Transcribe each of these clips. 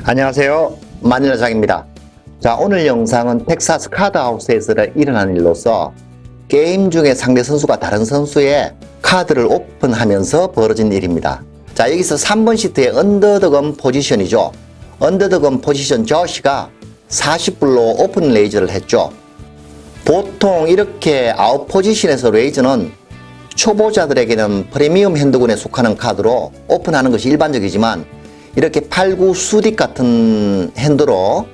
안녕하세요, 마닐라장입니다. 자, 오늘 영상은 텍사스 카드하우스에서 일어난 일로서 게임 중에 상대 선수가 다른 선수의 카드를 오픈하면서 벌어진 일입니다. 자, 여기서 3번 시트의 언더더건 포지션이죠. 언더더건 포지션 저시가 40불로 오픈 레이저를 했죠. 보통 이렇게 아웃 포지션에서 레이저는 초보자들에게는 프리미엄 핸드군에 속하는 카드로 오픈하는 것이 일반적이지만 이렇게 8, 9 수딕 같은 핸드로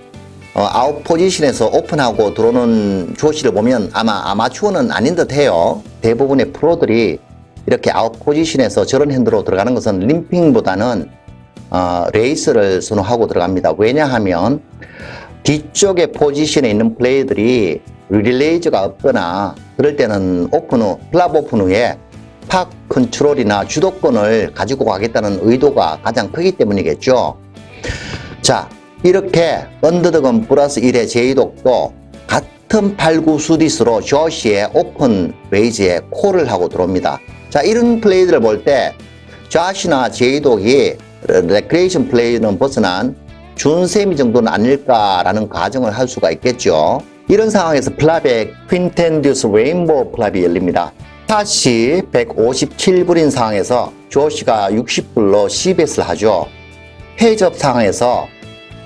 아웃 포지션에서 오픈하고 들어오는 조시를 보면 아마 아마추어는 아닌 듯 해요. 대부분의 프로들이 이렇게 아웃 포지션에서 저런 핸드로 들어가는 것은 림핑보다는 레이스를 선호하고 들어갑니다. 왜냐하면 뒤쪽에 포지션에 있는 플레이들이 릴레이저가 없거나 그럴 때는 오픈 후, 플랍 오픈 후에 팍 컨트롤이나 주도권을 가지고 가겠다는 의도가 가장 크기 때문이겠죠. 자, 이렇게 언더더건 플러스 1의 제이독도 같은 8, 9 수디스로 조시의 오픈 레이즈에 콜을 하고 들어옵니다. 자, 이런 플레이들을 볼 때 조시나 제이독이 레크레이션 플레이는 벗어난 준세미 정도는 아닐까라는 가정을 할 수가 있겠죠. 이런 상황에서 플랍의 퀸텐 듀스 레인보우 플랍이 열립니다. 샷이 157불인 상황에서 조시가 60불로 CBS를 하죠. 페이지업 상황에서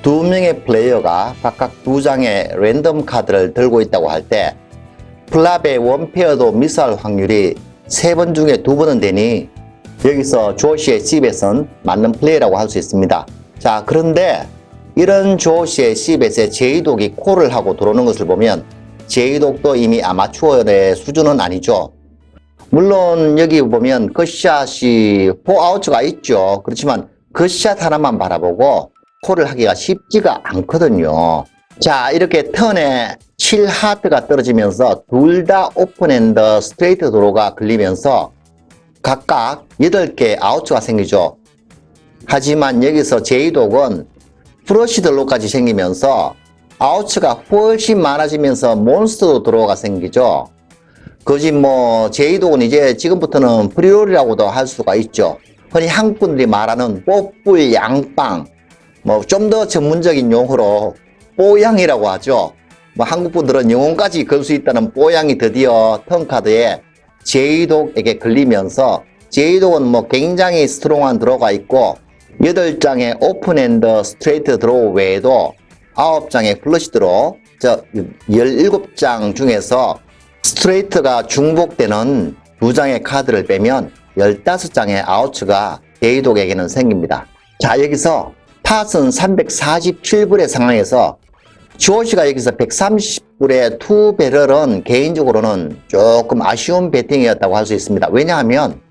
두 명의 플레이어가 각각 두 장의 랜덤 카드를 들고 있다고 할 때 플랍의 원페어도 미스할 확률이 3번 중에 2번은 되니 여기서 조시의 CBS는 맞는 플레이라고 할 수 있습니다. 자, 그런데 이런 조시의 CBS에 제이독이 콜을 하고 들어오는 것을 보면 제이독도 이미 아마추어의 수준은 아니죠. 물론 여기 보면 컷샷이 4아웃가 있죠. 그렇지만 컷샷 하나만 바라보고 콜을 하기가 쉽지가 않거든요. 자, 이렇게 턴에 7하트가 떨어지면서 둘 다 오픈핸드 스트레이트 도로가 걸리면서 각각 8개 아웃가 생기죠. 하지만 여기서 제이독은 프러시 드로우까지 생기면서 아웃가 훨씬 많아지면서 몬스터 드로우가 생기죠. 그지 뭐 제이독은 이제 지금부터는 프리롤이라고도 할 수가 있죠. 흔히 한국분들이 말하는 뽀뿔 양빵, 뭐 좀 더 전문적인 용어로 뽀양이라고 하죠. 뭐 한국분들은 영혼까지 걸 수 있다는 뽀양이 드디어 턴카드에 제이독에게 걸리면서 제이독은 뭐 굉장히 스트롱한 드로우가 있고 8장의 오픈핸드 스트레이트 드로우 외에도 9장의 플러시 드로우, 17장 중에서 스트레이트가 중복되는 2장의 카드를 빼면 15장의 아웃가 제이독에게는 생깁니다. 자, 여기서 팟은 347불의 상황에서 조시가 여기서 130불의 투 배럴은 개인적으로는 조금 아쉬운 배팅이었다고 할 수 있습니다. 왜냐하면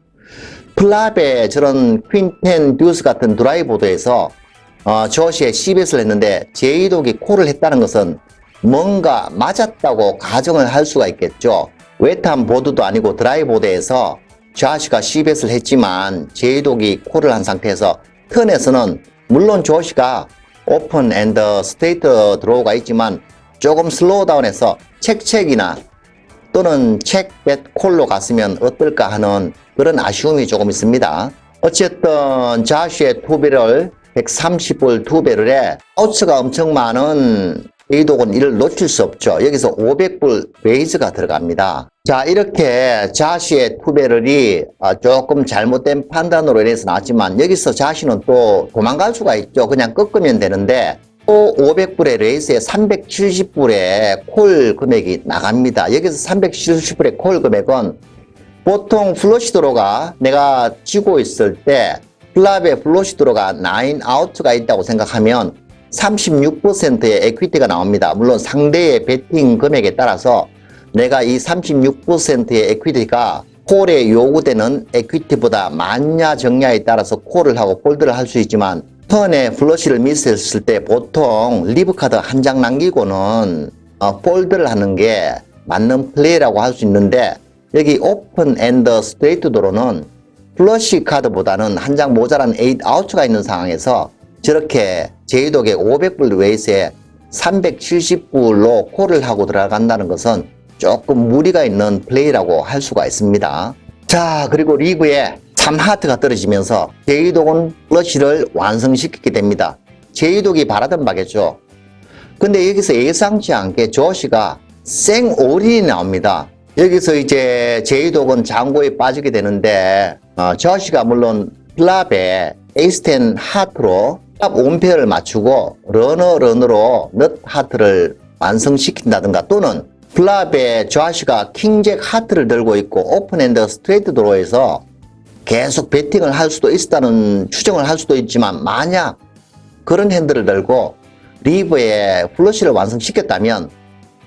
플랍의 저런 퀸텐 듀스 같은 드라이보드에서 조시의 CBS를 했는데 제이독이 콜을 했다는 것은 뭔가 맞았다고 가정을 할 수가 있겠죠. 웨트한 보드도 아니고 드라이보드에서 조시가 CBS를 했지만 제이독이 콜을 한 상태에서 턴에서는 물론 조시가 오픈 앤드 스트레이트 드로우가 있지만 조금 슬로우 다운해서 책책이나 또는 책벳 콜로 갔으면 어떨까 하는 그런 아쉬움이 조금 있습니다. 어쨌든 조시의 투배럴 130불 투배럴에 아웃가 엄청 많은 제이독은 이를 놓칠 수 없죠. 여기서 500불 레이즈가 들어갑니다. 자, 이렇게 자시의 투배럴이 조금 잘못된 판단으로 인해서 나왔지만 여기서 자시는 또 도망갈 수가 있죠. 그냥 꺾으면 되는데 또 500불의 레이스에 370불의 콜 금액이 나갑니다. 여기서 370불의 콜 금액은 보통 플러시 드로가 내가 쥐고 있을 때 플랍의 플러시 드로가 9아웃가 있다고 생각하면 36%의 에퀴티가 나옵니다. 물론 상대의 배팅 금액에 따라서 내가 이 36%의 에퀴티가 콜에 요구되는 에퀴티보다 많냐 적냐에 따라서 콜을 하고 폴드를 할 수 있지만 턴에 플러시를 미스했을 때 보통 리브 카드 한 장 남기고는 폴드를 하는 게 맞는 플레이라고 할 수 있는데 여기 오픈 앤드 스트레이트 도로는 플러시 카드보다는 한 장 모자란 8아웃가 있는 상황에서 저렇게 제이독의 500불 레이스에 370불로 콜을 하고 들어간다는 것은 조금 무리가 있는 플레이라고 할 수가 있습니다. 자, 그리고 리그에 3하트가 떨어지면서 제이독은 플러시를 완성시키게 됩니다. 제이독이 바라던 바겠죠. 근데 여기서 예상치 않게 조시가 생올인이 나옵니다. 여기서 이제 제이독은 장고에 빠지게 되는데 조시가 물론 플랍에 에이스10 하트로 플랍 온페어를 맞추고 러너로 넛 하트를 완성시킨다든가 또는 플랍에 조시가 킹잭 하트를 들고 있고 오픈핸드 스트레이트 드로에서 계속 배팅을 할 수도 있다는 추정을 할 수도 있지만 만약 그런 핸들을 들고 리버에 플러시를 완성시켰다면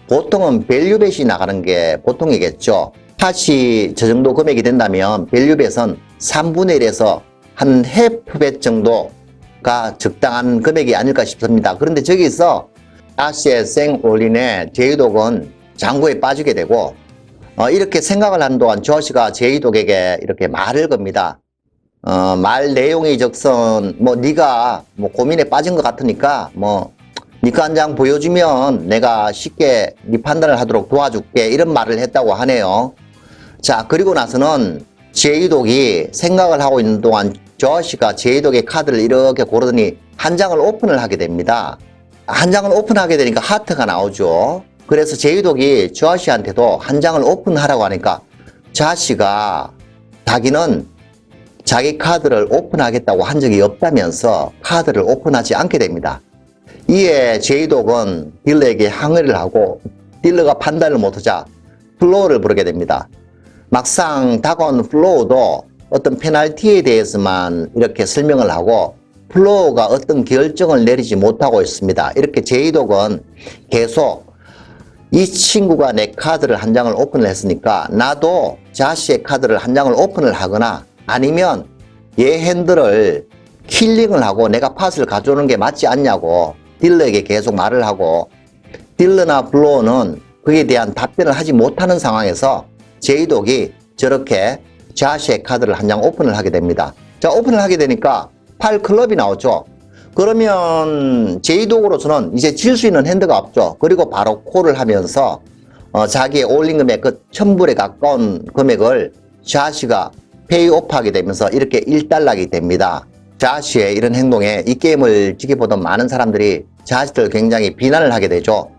보통은 밸류벳이 나가는 게 보통이겠죠. 팟이 저 정도 금액이 된다면 밸류벳은 3분의 1에서 한 해프벳 정도가 적당한 금액이 아닐까 싶습니다. 그런데 저기서 다시의 생올린의 제이독은 장고에 빠지게 되고 이렇게 생각을 하는 동안 조시가 제이독에게 이렇게 말을 겁니다. 말 내용이 적선 네가 고민에 빠진 것 같으니까 니가 한 장 보여주면 내가 쉽게 네 판단을 하도록 도와줄게 이런 말을 했다고 하네요. 자, 그리고 나서는 제이독이 생각을 하고 있는 동안 조시가 제이독의 카드를 이렇게 고르더니 한 장을 오픈을 하게 됩니다. 한 장을 오픈하게 되니까 하트가 나오죠. 그래서 제이독이 조시한테도 한 장을 오픈하라고 하니까 조시가 자기는 자기 카드를 오픈하겠다고 한 적이 없다면서 카드를 오픈하지 않게 됩니다. 이에 제이독은 딜러에게 항의를 하고 딜러가 판단을 못하자 플로우를 부르게 됩니다. 막상 다가온 플로우도 어떤 페널티에 대해서만 이렇게 설명을 하고 플로우가 어떤 결정을 내리지 못하고 있습니다. 이렇게 제이독은 계속 이 친구가 내 카드를 한 장을 오픈을 했으니까 나도 자시의 카드를 한 장을 오픈을 하거나 아니면 얘 핸들을 킬링을 하고 내가 팟을 가져오는 게 맞지 않냐고 딜러에게 계속 말을 하고 딜러나 블로우는 그에 대한 답변을 하지 못하는 상황에서 제이독이 저렇게 자시의 카드를 한 장 오픈을 하게 됩니다. 자, 오픈을 하게 되니까 8클럽이 나오죠. 그러면 제이독으로서는 이제 질 수 있는 핸드가 없죠. 그리고 바로 콜을 하면서 자기의 올린 금액 그 1000불에 가까운 금액을 자시가 페이오프하게 되면서 이렇게 1달락이 됩니다. 자시의 이런 행동에 이 게임을 지켜보던 많은 사람들이 자시를 굉장히 비난을 하게 되죠.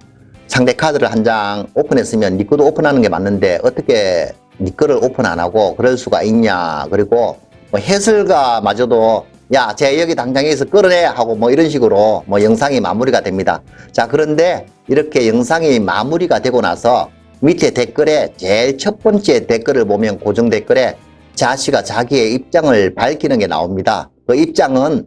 상대 카드를 한 장 오픈했으면 니 거도 오픈하는 게 맞는데 어떻게 니 거를 오픈 안 하고 그럴 수가 있냐. 그리고 해설가마저도 야, 쟤 여기 당장 여기서 끌어내 하고 이런 식으로 영상이 마무리가 됩니다. 자, 그런데 이렇게 영상이 마무리가 되고 나서 밑에 댓글에 제일 첫 번째 댓글을 보면 고정 댓글에 자시가 자기의 입장을 밝히는 게 나옵니다. 그 입장은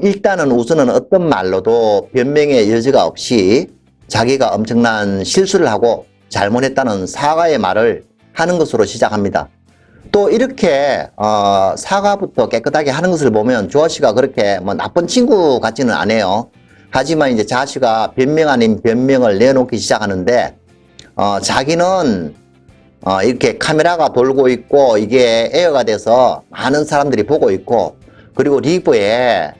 일단은 우선은 어떤 말로도 변명의 여지가 없이 자기가 엄청난 실수를 하고 잘못했다는 사과의 말을 하는 것으로 시작합니다. 또 이렇게 사과부터 깨끗하게 하는 것을 보면 조시가 그렇게 나쁜 친구 같지는 않아요. 하지만 이제 자시가 변명 아닌 변명을 내놓기 시작하는데 자기는 이렇게 카메라가 돌고 있고 이게 에어가 돼서 많은 사람들이 보고 있고 그리고 리브에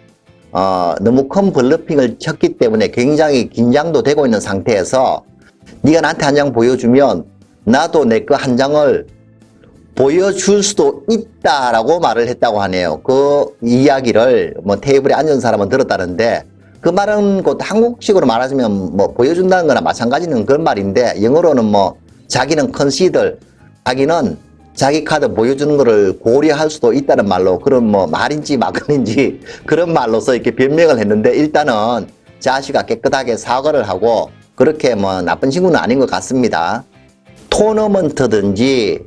너무 큰 블러핑을 쳤기 때문에 굉장히 긴장도 되고 있는 상태에서 네가 나한테 한 장 보여주면 나도 내 거 한 장을 보여줄 수도 있다라고 말을 했다고 하네요. 그 이야기를 테이블에 앉은 사람은 들었다는데 그 말은 곧 한국식으로 말하자면 보여준다는 거나 마찬가지는 그런 말인데 영어로는 자기는 컨시더 자기는 자기 카드 보여주는 거를 고려할 수도 있다는 말로 그런 말인지 막걸인지 그런 말로서 이렇게 변명을 했는데 일단은 자시가 깨끗하게 사과를 하고 그렇게 나쁜 친구는 아닌 것 같습니다. 토너먼트든지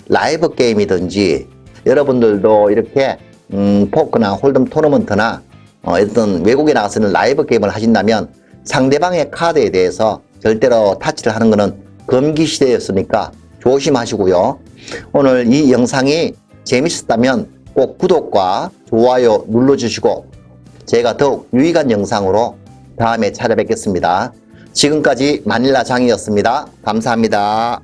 라이브 게임이든지 여러분들도 이렇게 포크나 홀덤 토너먼트나 어떤 외국에 나가서는 라이브 게임을 하신다면 상대방의 카드에 대해서 절대로 타치를 하는 것은 금기 시대였으니까 조심하시고요. 오늘 이 영상이 재밌었다면 꼭 구독과 좋아요 눌러주시고 제가 더욱 유익한 영상으로 다음에 찾아뵙겠습니다. 지금까지 마닐라 장이었습니다. 감사합니다.